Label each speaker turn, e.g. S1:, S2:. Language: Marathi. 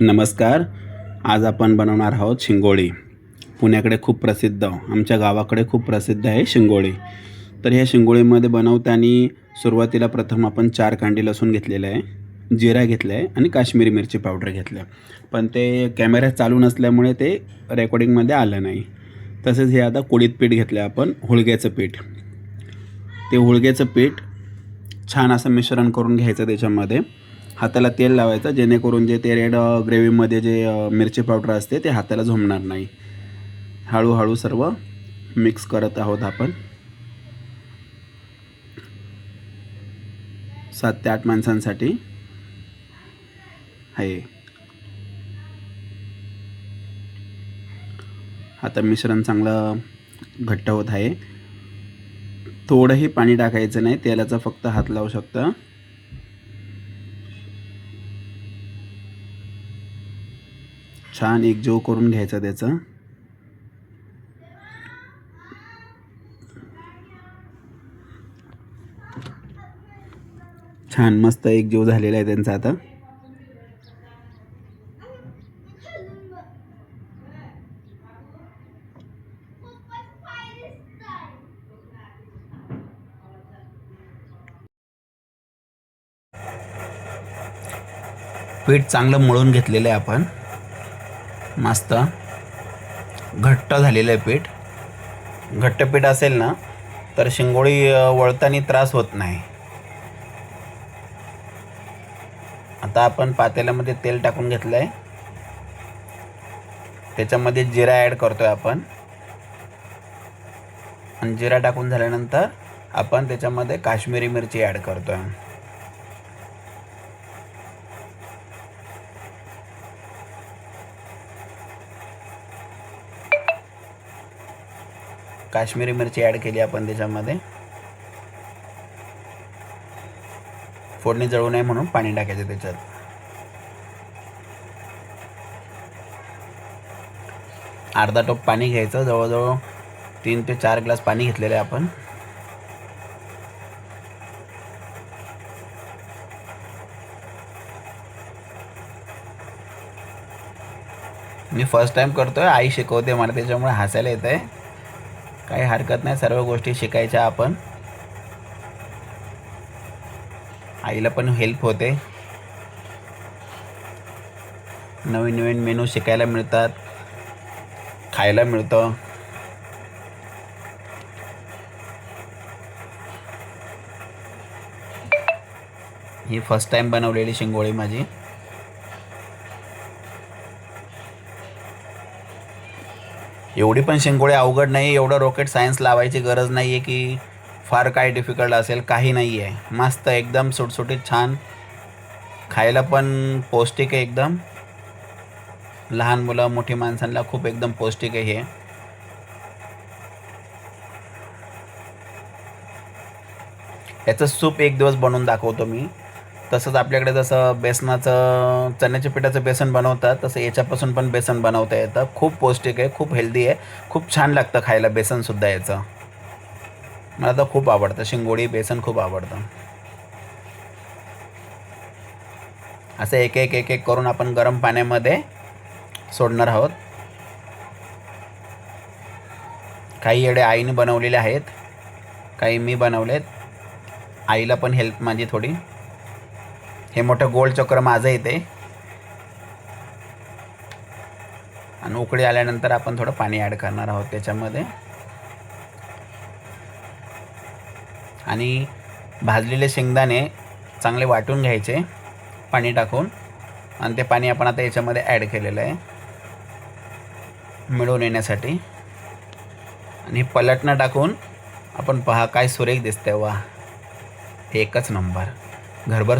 S1: नमस्कार. आज आपण बनवणार आहोत शिंगोळी. पुण्याकडे खूप प्रसिद्ध, आमच्या गावाकडे खूप प्रसिद्ध आहे शिंगोळी. तर ह्या शिंगोळीमध्ये बनवताना सुरुवातीला प्रथम आपण 4 कांडी लसूण घेतलेलं आहे, जिरा घेतला आहे आणि काश्मीरी मिरची पावडर घेतलं. पण ते कॅमेरा चालू नसल्यामुळे ते रेकॉर्डिंगमध्ये आलं नाही. तसेच हे आता कुळीत पीठ घेतलं आहे आपण, हुळग्याचं पीठ. ते हुळग्याचं पीठ छान असं मिश्रण करून घ्यायचं. त्याच्यामध्ये हाताला तेल लावायचं, जेणेकरून जे ते रेड ग्रेव्हीमध्ये जे मिरची पावडर असते ते हाताला झोंबणार नाही. हळूहळू सर्व मिक्स करत आहोत आपण. 7 ते 8 माणसांसाठी आहे. आता मिश्रण चांगलं घट्ट होत आहे. थोडंही पाणी टाकायचं नाही, तेलाचा फक्त हात लावू शकता. छान एकजीव करून घ्यायचं त्याचं. छान मस्त एकजीव झालेला आहे त्यांचा. आता पीठ चांगलं मळून घेतलेलं आहे आपण. मस्त घट्ट झालेलं आहे पीठ. घट्ट पीठ असेल ना तर शिंगोळी वळताना त्रास होत नाही. आता आपण पातेल्यामध्ये तेल टाकून घेतलं आहे. त्याच्यामध्ये जिरा ॲड करतो आहे आपण. आणि जिरा टाकून झाल्यानंतर आपण त्याच्यामध्ये काश्मीरी मिरची ॲड करतो आहे. काश्मीरी मिरची ॲड केली आपण त्याच्यामध्ये. फोडणी जळू नये म्हणून पाणी टाकायचं त्याच्यात. अर्धा टोप पाणी घ्यायचं. जवळजवळ 3 ते 4 ग्लास पाणी घेतलेलं आहे आपण. मी फर्स्ट टाइम करतोय, आई शिकवते मला, त्याच्यामुळे हसायला येत आहे. काही हरकत नाही, सर्व गोष्टी शिकायच्या आपण. आईला पण हेल्प होते. नवीन नवीन मेनू शिकायला मिळतात, खायला मिळतं. ही फर्स्ट टाइम बनवलेली शिंगोळी माझी. एवढी पण शिंगोळी अवघड नाही. एवढं रॉकेट सायन्स लावायची गरज नाही आहे की फार काय डिफिकल्ट असेल. काही नाही आहे. मस्त एकदम सुटसुटीत छान. खायला पण पौष्टिक आहे एकदम. लहान मुलं मोठी माणसांना खूप एकदम पौष्टिक आहे हे. याचं सूप एक दिवस बनवून दाखवतो मी. तसंच आपल्याकडे जसं बेसनाचं चण्याच्या पिठाचं बेसन बनवतात तसं याच्यापासून पण बेसन बनवता येतं. खूप पौष्टिक आहे, खूप हेल्दी आहे, खूप छान लागतं खायला बेसनसुद्धा याचं. मला तर खूप आवडतं शिंगोळी, बेसन खूप आवडतं. असं एक एक एक एक करून आपण गरम पाण्यामध्ये सोडणार आहोत. काही येडे आईने बनवलेले आहेत, काही मी बनवलेत. आईला पण हेल्प माझी थोडी. हे मोठं गोल चक्र माझं येते. आणि उकळी आल्यानंतर आपण थोडं पाणी ॲड करणार आहोत त्याच्यामध्ये. आणि भाजलेले शेंगदाणे चांगले वाटून घ्यायचे पाणी टाकून. आणि ते पाणी आपण आता याच्यामध्ये ॲड केलेलं आहे मिळून येण्यासाठी. आणि पलटणं टाकून आपण पहा काय सुरेख दिसतंय. वा, एकच नंबर. घरभर